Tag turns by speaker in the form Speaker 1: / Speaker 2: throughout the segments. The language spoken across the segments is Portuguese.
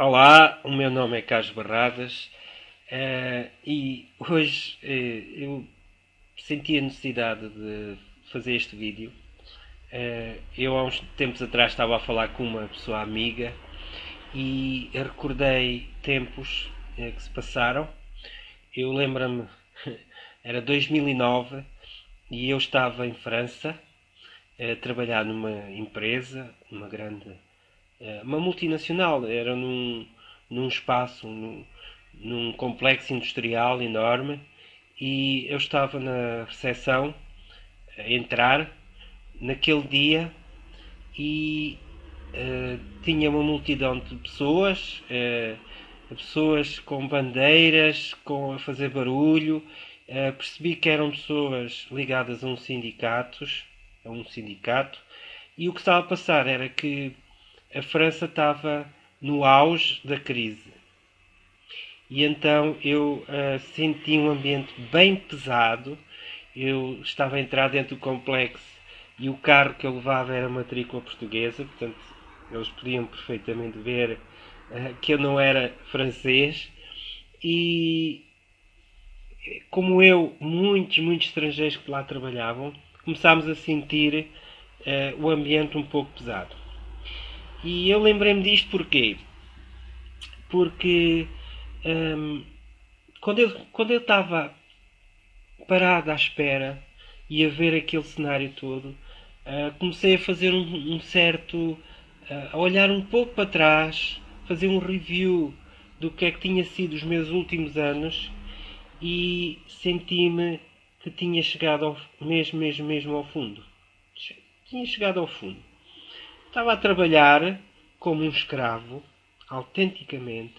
Speaker 1: Olá, o meu nome é Carlos Barradas e hoje eu senti a necessidade de fazer este vídeo. Eu há uns tempos atrás estava a falar com uma pessoa amiga e recordei tempos que se passaram. Eu lembro-me, era 2009 e eu estava em França a trabalhar numa empresa, uma multinacional, era num espaço, num complexo industrial enorme e eu estava na recepção a entrar naquele dia e tinha uma multidão de pessoas, pessoas com bandeiras, a fazer barulho. Percebi que eram pessoas ligadas a um sindicato, e o que estava a passar era que a França estava no auge da crise. E então eu senti um ambiente bem pesado. Eu estava a entrar dentro do complexo e o carro que eu levava era matrícula portuguesa, portanto eles podiam perfeitamente ver que eu não era francês. E como eu, muitos estrangeiros que lá trabalhavam, começámos a sentir o ambiente um pouco pesado. E eu lembrei-me disto porquê? Porque hum, quando eu estava parado à espera e a ver aquele cenário todo, comecei a fazer um certo. A olhar um pouco para trás, fazer um review do que é que tinha sido os meus últimos anos e senti-me que tinha chegado mesmo ao fundo. Tinha chegado ao fundo. Estava a trabalhar como um escravo, autenticamente.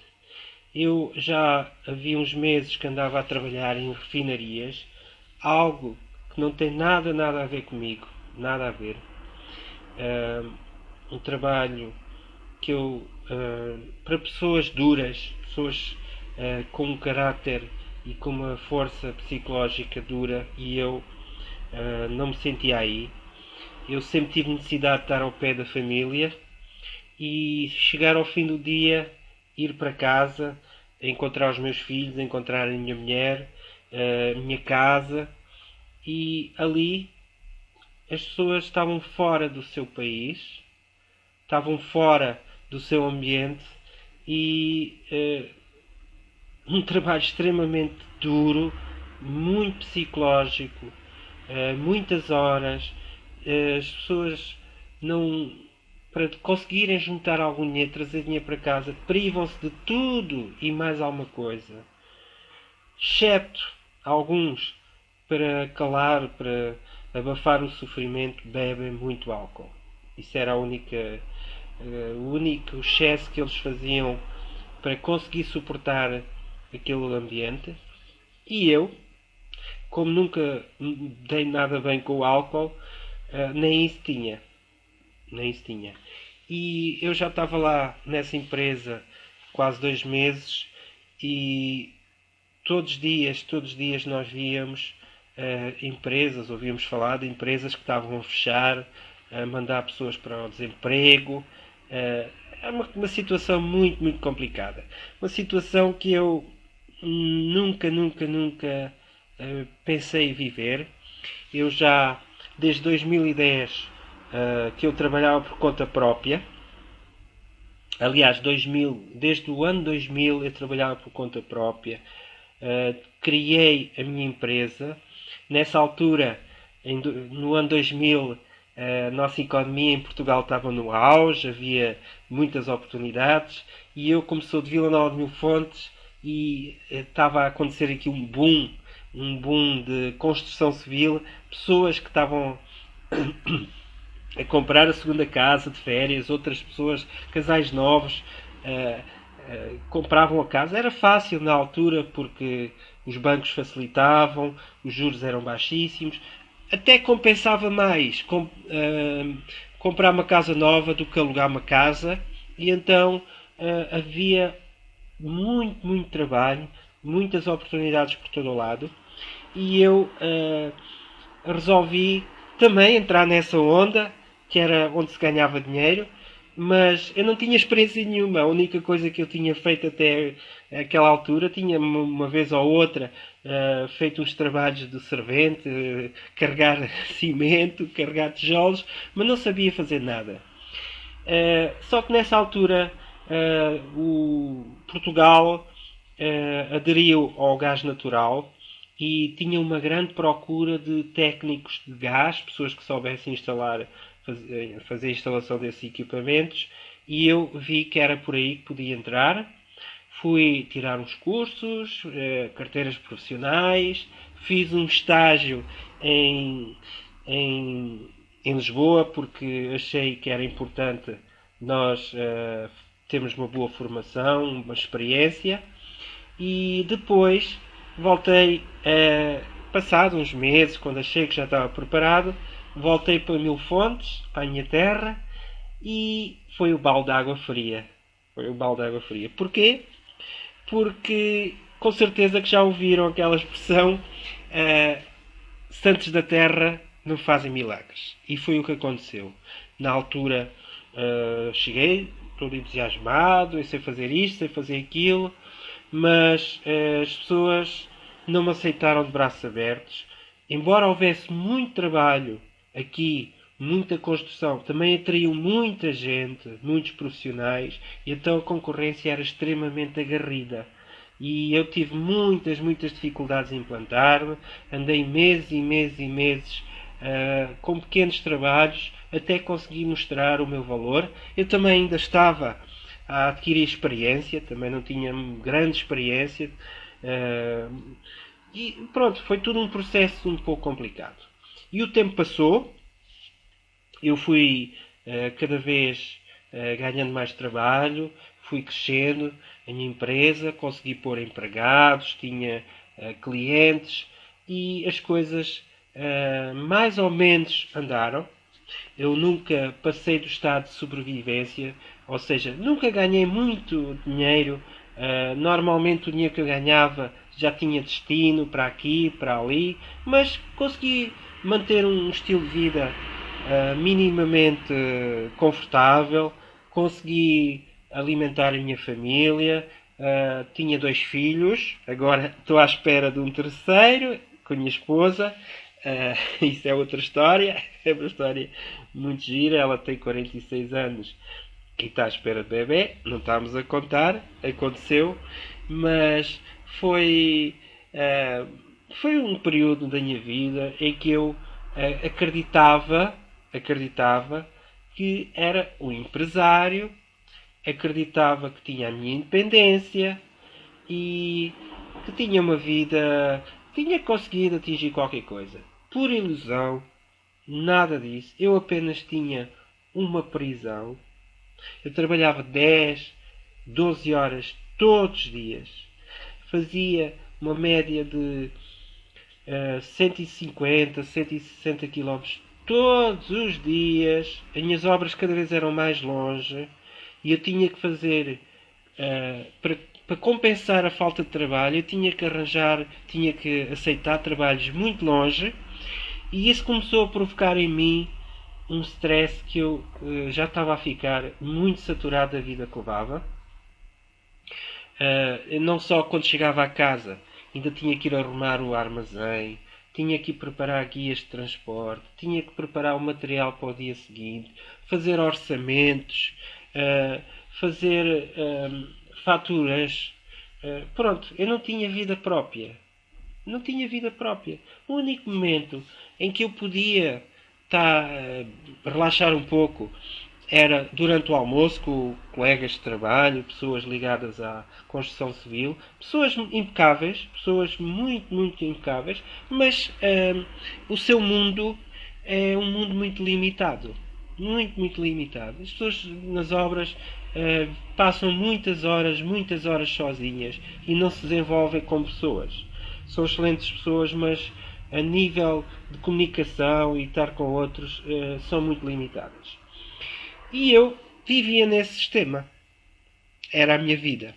Speaker 1: Eu já havia uns meses que andava a trabalhar em refinarias, algo que não tem nada a ver comigo, nada a ver. Um trabalho que eu, para pessoas duras, pessoas com um caráter e com uma força psicológica dura, e eu não me sentia aí. Eu sempre tive necessidade de estar ao pé da família e chegar ao fim do dia, ir para casa, encontrar os meus filhos, encontrar a minha mulher, a minha casa, e ali as pessoas estavam fora do seu país, estavam fora do seu ambiente e um trabalho extremamente duro, muito psicológico, muitas horas. As pessoas não, para conseguirem juntar algum dinheiro, trazer dinheiro para casa, privam-se de tudo e mais alguma coisa. Excepto alguns, para calar, para abafar o sofrimento, bebem muito álcool. Isso era o único excesso que eles faziam para conseguir suportar aquele ambiente. E eu, como nunca dei nada bem com o álcool, nem isso tinha. Nem isso tinha. E eu já estava lá nessa empresa quase 2 meses e todos os dias nós víamos empresas, ouvíamos falar de empresas que estavam a fechar, a mandar pessoas para o desemprego. É uma situação muito complicada. Uma situação que eu nunca pensei viver. Eu já, desde 2010, que eu trabalhava por conta própria. Aliás, desde o ano 2000 eu trabalhava por conta própria. Criei a minha empresa. Nessa altura, no ano 2000, a nossa economia em Portugal estava no auge, havia muitas oportunidades e eu, como sou de Vila Nova de Mil Fontes, e estava a acontecer aqui um boom de construção civil, pessoas que estavam a comprar a segunda casa de férias, outras pessoas, casais novos, compravam a casa. Era fácil na altura porque os bancos facilitavam, os juros eram baixíssimos, até compensava mais comprar uma casa nova do que alugar uma casa, e então havia muito trabalho, muitas oportunidades por todo o lado, e eu resolvi também entrar nessa onda, que era onde se ganhava dinheiro, mas eu não tinha experiência nenhuma. A única coisa que eu tinha feito até aquela altura, tinha uma vez ou outra feito uns trabalhos de servente, carregar cimento, carregar tijolos, mas não sabia fazer nada. Só que nessa altura o Portugal aderiu ao gás natural e tinha uma grande procura de técnicos de gás, pessoas que soubessem instalar, fazer a instalação desses equipamentos, e eu vi que era por aí que podia entrar. Fui tirar uns cursos, carteiras profissionais, fiz um estágio em, em, em Lisboa porque achei que era importante nós termos uma boa formação, uma experiência, e depois voltei, passado uns meses, quando achei que já estava preparado, voltei para Mil Fontes, para a minha terra, e foi o balde de água fria. Foi o balde de água fria. Porquê? Porque com certeza que já ouviram aquela expressão santos da terra não fazem milagres. E foi o que aconteceu. Na altura cheguei todo entusiasmado, eu sei fazer isto, sei fazer aquilo, mas as pessoas não me aceitaram de braços abertos. Embora houvesse muito trabalho aqui, muita construção, também atraiu muita gente, muitos profissionais, e então a concorrência era extremamente agarrida. E eu tive muitas dificuldades em implantar-me, andei meses e meses e meses com pequenos trabalhos até conseguir mostrar o meu valor. Eu também ainda estava a adquirir experiência, também não tinha grande experiência. E pronto, foi tudo um processo um pouco complicado. E o tempo passou, eu fui cada vez ganhando mais trabalho, fui crescendo a minha empresa, consegui pôr empregados, tinha clientes e as coisas mais ou menos andaram. Eu nunca passei do estado de sobrevivência, ou seja, nunca ganhei muito dinheiro. Normalmente o dinheiro que eu ganhava já tinha destino para aqui, para ali, mas consegui manter um estilo de vida minimamente confortável, consegui alimentar a minha família, tinha 2 filhos, agora estou à espera de um terceiro com a minha esposa. Isso é outra história, é uma história muito gira. Ela tem 46 anos e está à espera de bebê, não estamos a contar, aconteceu, mas foi, foi um período da minha vida em que eu acreditava que era um empresário, acreditava que tinha a minha independência e que tinha uma vida, tinha conseguido atingir qualquer coisa. Por ilusão, nada disso. Eu apenas tinha uma prisão. Eu trabalhava 10, 12 horas todos os dias. Fazia uma média de 150, 160 quilómetros todos os dias. As minhas obras cada vez eram mais longe e eu tinha que fazer para compensar a falta de trabalho, eu tinha que aceitar trabalhos muito longe, e isso começou a provocar em mim um stress que eu já estava a ficar muito saturado da vida que levava. Não só quando chegava a casa, ainda tinha que ir arrumar o armazém, tinha que ir preparar guias de transporte, tinha que preparar o material para o dia seguinte, fazer orçamentos, fazer faturas. Pronto, eu não tinha vida própria. Não tinha vida própria. O único momento em que eu podia relaxar um pouco era durante o almoço com colegas de trabalho, pessoas ligadas à construção civil, pessoas impecáveis, pessoas muito impecáveis, mas o seu mundo é um mundo muito limitado. Muito limitado. As pessoas nas obras passam muitas horas sozinhas e não se desenvolvem como pessoas. São excelentes pessoas, mas a nível de comunicação e estar com outros são muito limitadas. E eu vivia nesse sistema. Era a minha vida.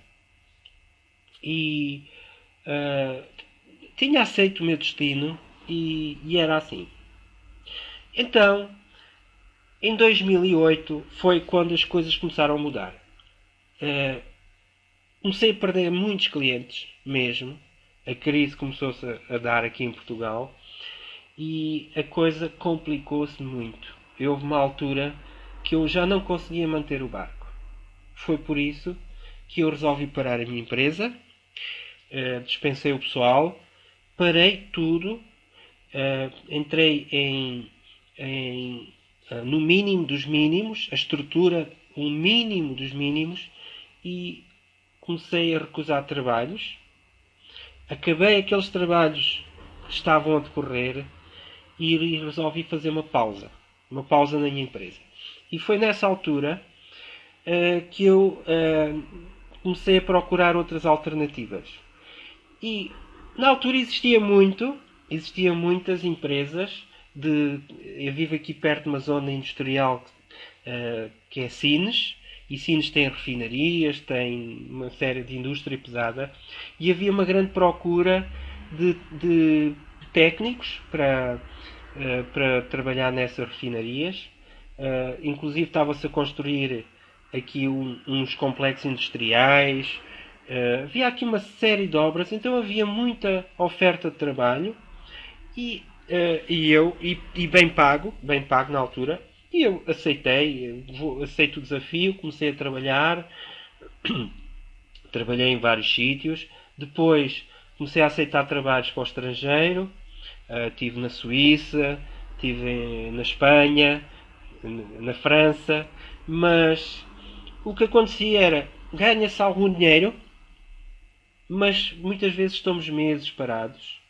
Speaker 1: E tinha aceito o meu destino e era assim. Então, Em 2008 foi quando as coisas começaram a mudar. Uh, Comecei a perder muitos clientes mesmo. A crise começou-se a dar aqui em Portugal e a coisa complicou-se muito. Houve uma altura que eu já não conseguia manter o barco. Foi por isso que eu resolvi parar a minha empresa, dispensei o pessoal, parei tudo, entrei no mínimo dos mínimos, a estrutura, o mínimo dos mínimos, e comecei a recusar trabalhos. Acabei aqueles trabalhos que estavam a decorrer e resolvi fazer uma pausa na minha empresa. E foi nessa altura que eu comecei a procurar outras alternativas. E na altura existiam muitas empresas eu vivo aqui perto de uma zona industrial que é Sines, e Sines tem refinarias, tem uma série de indústria pesada, e havia uma grande procura de técnicos para trabalhar nessas refinarias. Inclusive estava-se a construir aqui uns complexos industriais. Havia aqui uma série de obras, então havia muita oferta de trabalho e bem pago na altura. E eu aceito o desafio, comecei a trabalhar, trabalhei em vários sítios, depois comecei a aceitar trabalhos para o estrangeiro, estive na Suíça, estive na Espanha, na França, mas o que acontecia era, ganha-se algum dinheiro, mas muitas vezes estamos meses parados.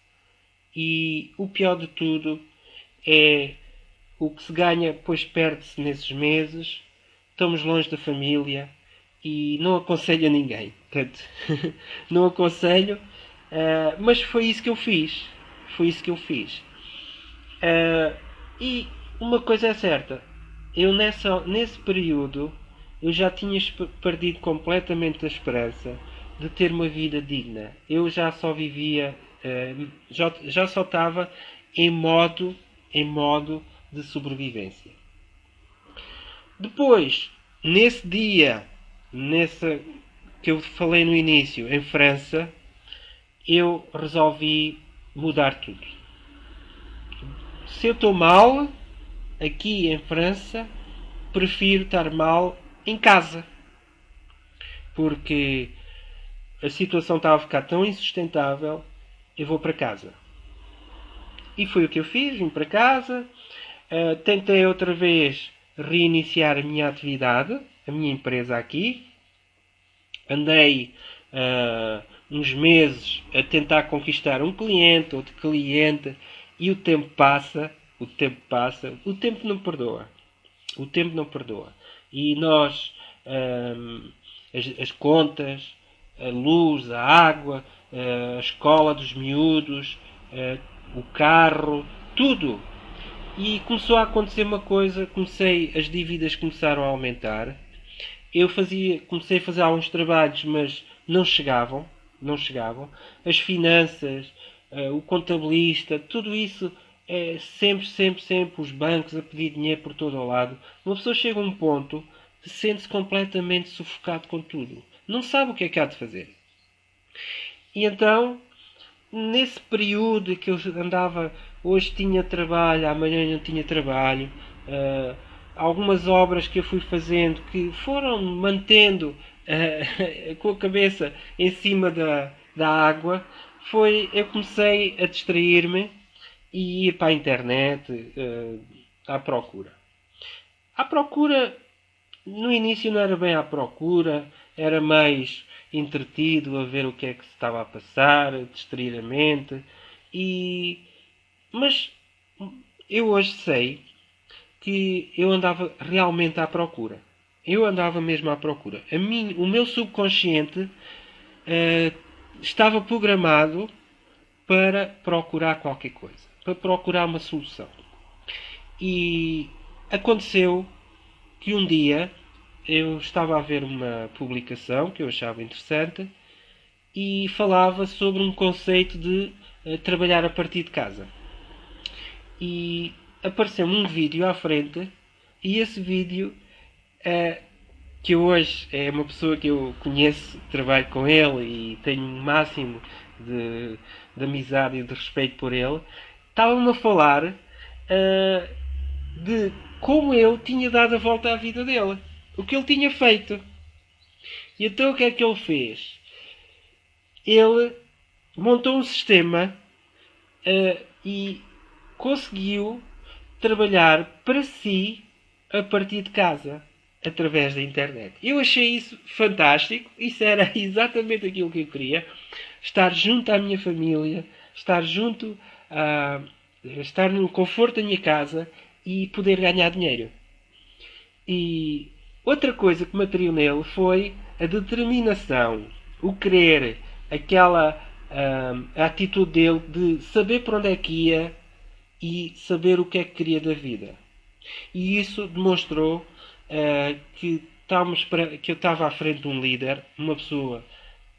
Speaker 1: E o pior de tudo é o que se ganha, depois perde-se nesses meses. Estamos longe da família e não aconselho a ninguém. Portanto, não aconselho, mas foi isso que eu fiz. Foi isso que eu fiz. E uma coisa é certa, eu nesse período eu já tinha perdido completamente a esperança de ter uma vida digna. Eu já só vivia, já só estava em modo de sobrevivência. Depois, nesse dia, que eu falei no início, em França, eu resolvi mudar tudo. Se eu estou mal aqui em França, prefiro estar mal em casa. Porque a situação estava a ficar tão insustentável, eu vou para casa. E foi o que eu fiz, vim para casa, tentei outra vez reiniciar a minha atividade, a minha empresa aqui. Andei uns meses a tentar conquistar um cliente, outro cliente, e o tempo passa, o tempo não perdoa. O tempo não perdoa. E nós, as contas, a luz, a água, a escola dos miúdos, o carro, tudo. E começou a acontecer uma coisa, as dívidas começaram a aumentar. Comecei a fazer alguns trabalhos, mas não chegavam. As finanças, o contabilista, tudo isso é sempre os bancos a pedir dinheiro por todo o lado. Uma pessoa chega a um ponto que sente-se completamente sufocado com tudo. Não sabe o que é que há de fazer. E então, nesse período que eu andava, hoje tinha trabalho, amanhã não tinha trabalho, algumas obras que eu fui fazendo que foram mantendo com a cabeça em cima da água, eu comecei a distrair-me e ir para a internet à procura. À procura, no início não era bem à procura, era mais entretido a ver o que é que se estava a passar, a distrair a mente. Mas eu hoje sei que eu andava realmente à procura. Eu andava mesmo à procura. O meu subconsciente estava programado para procurar qualquer coisa, para procurar uma solução. E aconteceu que um dia eu estava a ver uma publicação que eu achava interessante e falava sobre um conceito de trabalhar a partir de casa. E apareceu-me um vídeo à frente E esse vídeo, eh, que eu hoje é uma pessoa que eu conheço, trabalho com ele e tenho um máximo de, de amizade e de respeito por ele, estava-me a falar de como ele tinha dado a volta à vida dele. O que ele tinha feito. E então o que é que ele fez? Ele montou um sistema e conseguiu trabalhar para si a partir de casa, através da internet. Eu achei isso fantástico. Isso era exatamente aquilo que eu queria. Estar junto à minha família, estar junto a... estar no conforto da minha casa e poder ganhar dinheiro. E outra coisa que me atraiu nele foi a determinação, o querer, aquela a atitude dele de saber para onde é que ia e saber o que é que queria da vida. E isso demonstrou que eu estava à frente de um líder, uma pessoa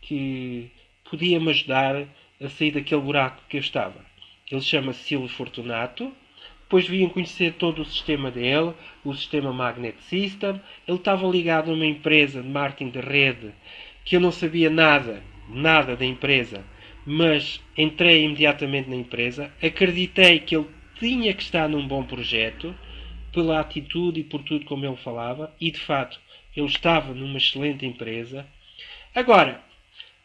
Speaker 1: que podia me ajudar a sair daquele buraco que eu estava. Ele chama-se Silvio Fortunato. Depois vim conhecer todo o sistema dele, o sistema Magnet System. Ele estava ligado a uma empresa de marketing de rede que eu não sabia nada da empresa, mas entrei imediatamente na empresa. Acreditei que ele tinha que estar num bom projeto, pela atitude e por tudo como ele falava, e de facto ele estava numa excelente empresa. Agora,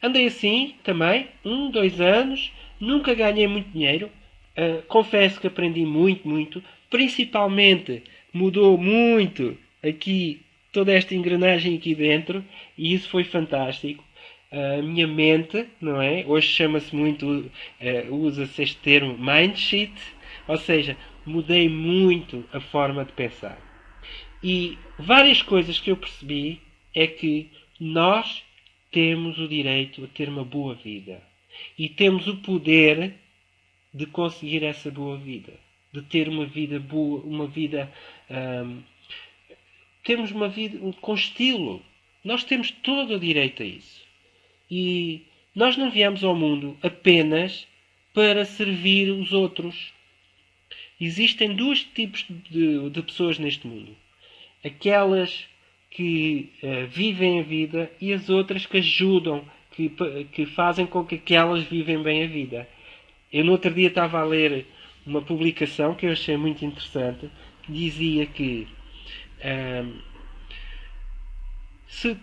Speaker 1: andei assim também, 2 anos, nunca ganhei muito dinheiro. Confesso que aprendi muito. Principalmente mudou muito aqui toda esta engrenagem aqui dentro e isso foi fantástico. A minha mente, não é? Hoje chama-se muito, usa-se este termo mindset, ou seja, mudei muito a forma de pensar. E várias coisas que eu percebi é que nós temos o direito a ter uma boa vida. E temos o poder de conseguir essa boa vida. De ter uma vida boa, uma vida... temos uma vida com estilo. Nós temos todo o direito a isso. E nós não viemos ao mundo apenas para servir os outros. Existem dois tipos de pessoas neste mundo. Aquelas que vivem a vida e as outras que ajudam, que fazem com que aquelas vivem bem a vida. Eu no outro dia estava a ler uma publicação que eu achei muito interessante, que dizia que se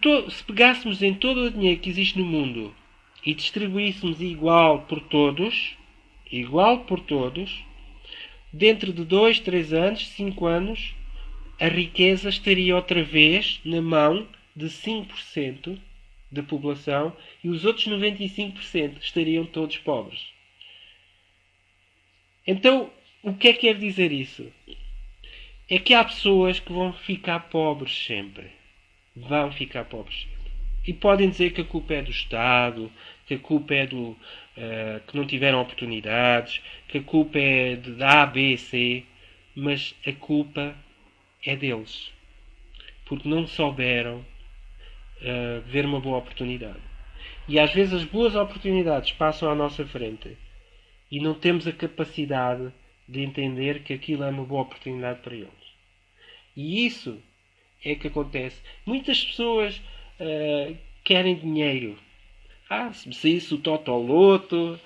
Speaker 1: pegássemos em todo o dinheiro que existe no mundo e distribuíssemos igual por todos, dentro de 2, 3 anos, 5 anos, a riqueza estaria outra vez na mão de 5% da população e os outros 95% estariam todos pobres. Então, o que é que quer dizer isso? É que há pessoas que vão ficar pobres sempre. Vão ficar pobres sempre. E podem dizer que a culpa é do Estado, que a culpa é que não tiveram oportunidades, que a culpa é de A, B, C, mas a culpa é deles. Porque não souberam ver uma boa oportunidade. E às vezes as boas oportunidades passam à nossa frente e não temos a capacidade de entender que aquilo é uma boa oportunidade para eles. E isso é que acontece. Muitas pessoas querem dinheiro. Se me saísse o Totoloto,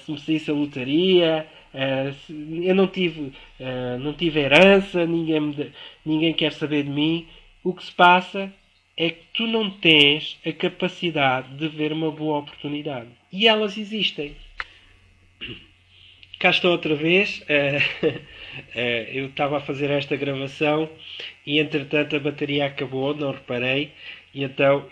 Speaker 1: se me saísse a lotaria, eu não tive herança, ninguém quer saber de mim. O que se passa é que tu não tens a capacidade de ver uma boa oportunidade. E elas existem. Cá estou outra vez. Eu estava a fazer esta gravação e entretanto a bateria acabou, não reparei. E então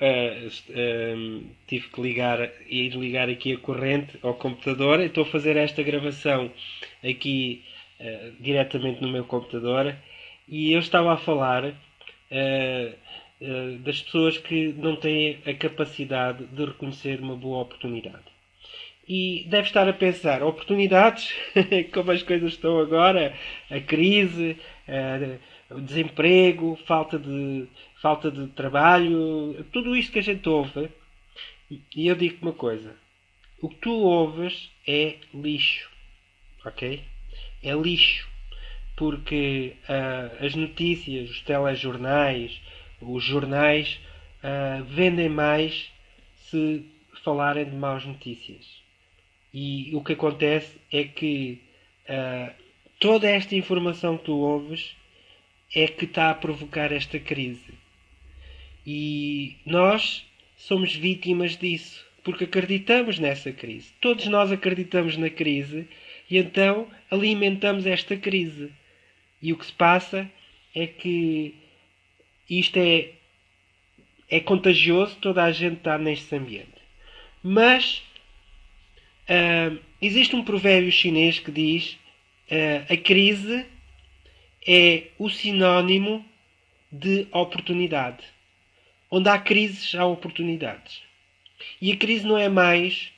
Speaker 1: tive que ir ligar aqui a corrente ao computador. Estou a fazer esta gravação aqui diretamente no meu computador. E eu estava a falar das pessoas que não têm a capacidade de reconhecer uma boa oportunidade. E deve estar a pensar, oportunidades, como as coisas estão agora, a crise, o desemprego, falta de trabalho, tudo isto que a gente ouve. E eu digo-te uma coisa, o que tu ouves é lixo, ok? É lixo. porque as notícias, os telejornais, os jornais vendem mais se falarem de más notícias. E o que acontece é que toda esta informação que tu ouves é que está a provocar esta crise. E nós somos vítimas disso, porque acreditamos nessa crise. Todos nós acreditamos na crise e então alimentamos esta crise. E o que se passa é que isto é contagioso, toda a gente está neste ambiente. Mas existe um provérbio chinês que diz a crise é o sinónimo de oportunidade. Onde há crises, há oportunidades. E a crise não é mais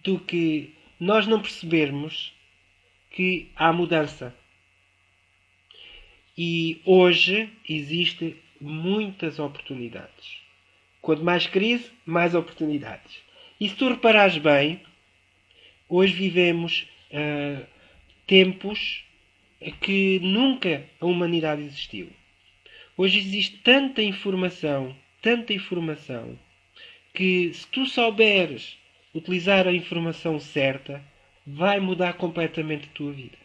Speaker 1: do que nós não percebermos que há mudança. E hoje existem muitas oportunidades. Quanto mais crise, mais oportunidades. E se tu reparares bem, hoje vivemos tempos que nunca a humanidade existiu. Hoje existe tanta informação, que se tu souberes utilizar a informação certa, vai mudar completamente a tua vida.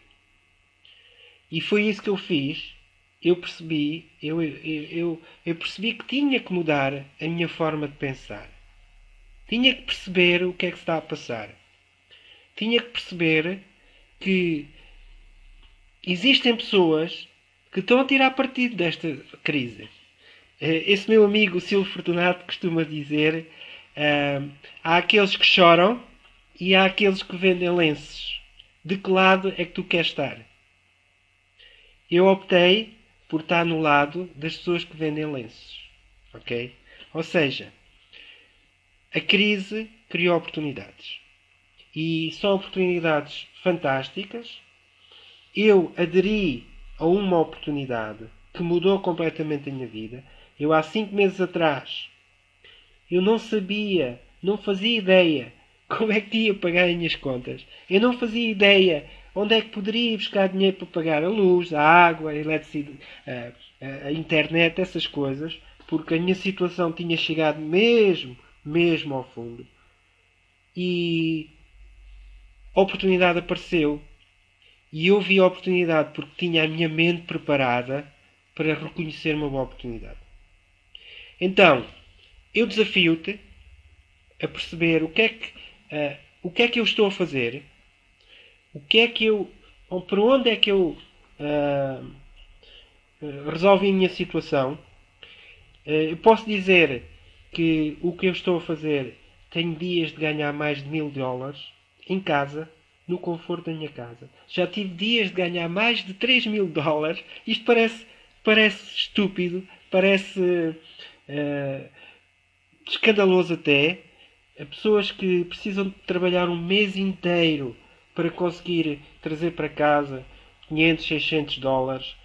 Speaker 1: E foi isso que eu fiz. Eu percebi que tinha que mudar a minha forma de pensar. Tinha que perceber o que é que se está a passar. Tinha que perceber que existem pessoas que estão a tirar partido desta crise. Esse meu amigo Silvio Fortunato costuma dizer há aqueles que choram e há aqueles que vendem lenços. De que lado é que tu queres estar? Eu optei por estar no lado das pessoas que vendem lenços. Ok? Ou seja, a crise criou oportunidades. E são oportunidades fantásticas. Eu aderi a uma oportunidade que mudou completamente a minha vida. Eu há 5 meses atrás, eu não sabia, não fazia ideia como é que ia pagar as minhas contas. Eu não fazia ideia onde é que poderia ir buscar dinheiro para pagar a luz, a água, a eletricidade, a internet, essas coisas, porque a minha situação tinha chegado mesmo ao fundo. E a oportunidade apareceu. E eu vi a oportunidade porque tinha a minha mente preparada para reconhecer uma boa oportunidade. Então, eu desafio-te a perceber o que é que eu estou a fazer, por onde é que eu resolvi a minha situação. Eu posso dizer que o que eu estou a fazer, tenho dias de ganhar mais de $1000 em casa, no conforto da minha casa. Já tive dias de ganhar mais de $3000. Isto parece estúpido, parece escandaloso até. Pessoas que precisam de trabalhar um mês inteiro para conseguir trazer para casa $500, $600.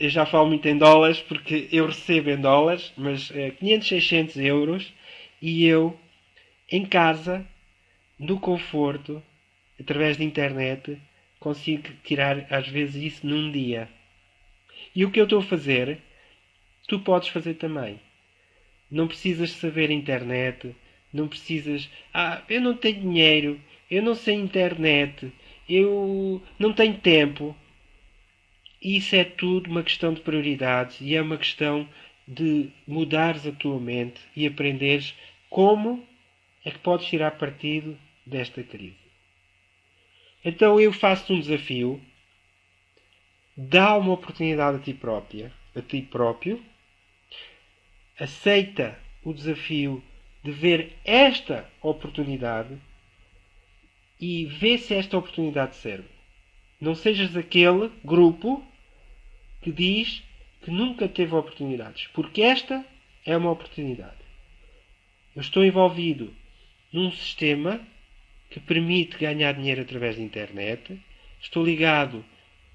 Speaker 1: Eu já falo muito em dólares porque eu recebo em dólares, mas 500, €600 e eu, em casa, no conforto, através da internet, consigo tirar às vezes isso num dia. E o que eu estou a fazer, tu podes fazer também. Não precisas saber internet, não precisas... eu não tenho dinheiro, eu não sei internet, eu não tenho tempo. Isso é tudo uma questão de prioridades e é uma questão de mudares a tua mente e aprenderes como é que podes tirar partido desta crise. Então eu faço um desafio, dá uma oportunidade a ti próprio, aceita o desafio de ver esta oportunidade e vê se esta oportunidade serve. Não sejas aquele grupo que diz que nunca teve oportunidades, porque esta é uma oportunidade. Eu estou envolvido num sistema que permite ganhar dinheiro através da internet. Estou ligado,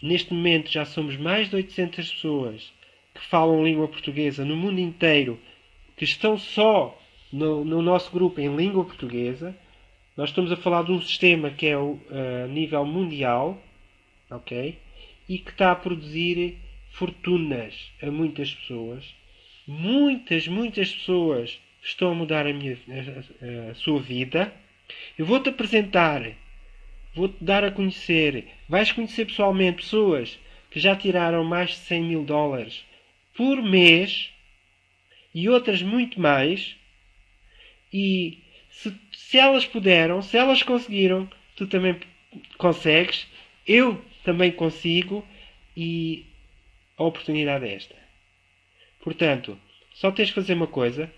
Speaker 1: neste momento já somos mais de 800 pessoas que falam língua portuguesa no mundo inteiro, que estão só no nosso grupo em língua portuguesa. Nós estamos a falar de um sistema que é a nível mundial, ok? E que está a produzir fortunas a muitas pessoas. Muitas pessoas estão a mudar a sua vida. Eu vou-te apresentar, vou-te dar a conhecer. Vais conhecer pessoalmente pessoas que já tiraram mais de 100 mil dólares por mês e outras muito mais. E se elas puderam, se elas conseguiram, tu também consegues. Eu também consigo. E a oportunidade é esta. Portanto, só tens de fazer uma coisa.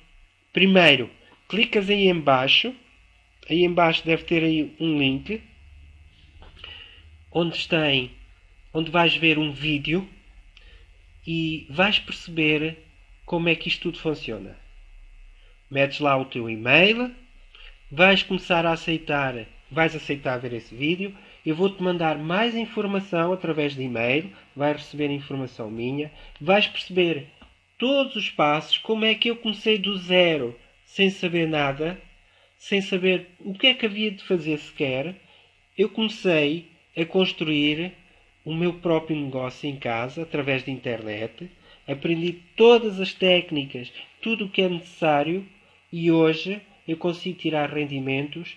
Speaker 1: Primeiro, clicas aí em baixo. Aí em baixo deve ter aí um link onde vais ver um vídeo e vais perceber como é que isto tudo funciona. Metes lá o teu e-mail, vais começar a aceitar, vais aceitar ver esse vídeo. Eu vou-te mandar mais informação através de e-mail, vais receber informação minha, vais perceber todos os passos, como é que eu comecei do zero, sem saber nada, sem saber o que é que havia de fazer sequer. Eu comecei a construir o meu próprio negócio em casa, através da internet. Aprendi todas as técnicas, tudo o que é necessário, e hoje eu consigo tirar rendimentos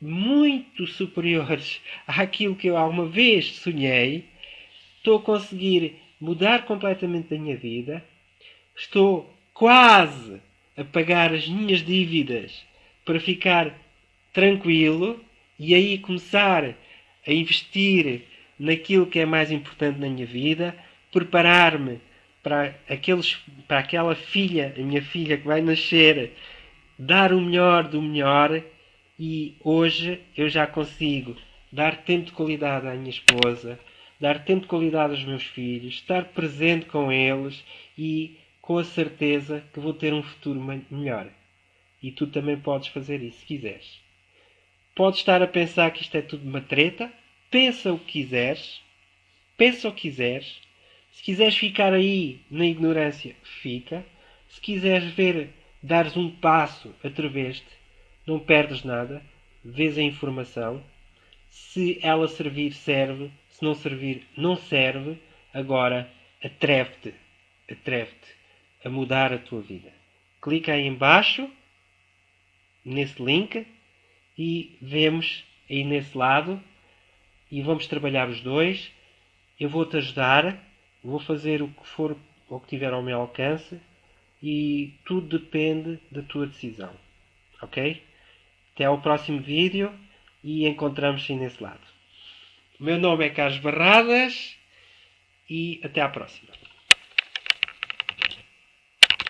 Speaker 1: muito superiores àquilo que eu alguma vez sonhei. Estou a conseguir mudar completamente a minha vida. Estou quase a pagar as minhas dívidas para ficar tranquilo e aí começar a investir naquilo que é mais importante na minha vida, preparar-me para aquela filha, a minha filha que vai nascer, dar o melhor do melhor. E hoje eu já consigo dar tempo de qualidade à minha esposa, dar tempo de qualidade aos meus filhos, estar presente com eles e com a certeza que vou ter um futuro melhor. E tu também podes fazer isso se quiseres. Podes estar a pensar que isto é tudo uma treta. Pensa o que quiseres. Pensa o que quiseres. Se quiseres ficar aí na ignorância, fica. Se quiseres ver, dares um passo, através-te, não perdes nada. Vês a informação. Se ela servir, serve. Se não servir, não serve. Agora, atreve-te. Atreve-te a mudar a tua vida. Clica aí em baixo, nesse link, e vemos aí nesse lado, e vamos trabalhar os dois. Eu vou-te ajudar, vou fazer o que for, o que tiver ao meu alcance, e tudo depende da tua decisão. Ok? Até ao próximo vídeo e encontramos-se nesse lado. O meu nome é Carlos Barradas e até à próxima.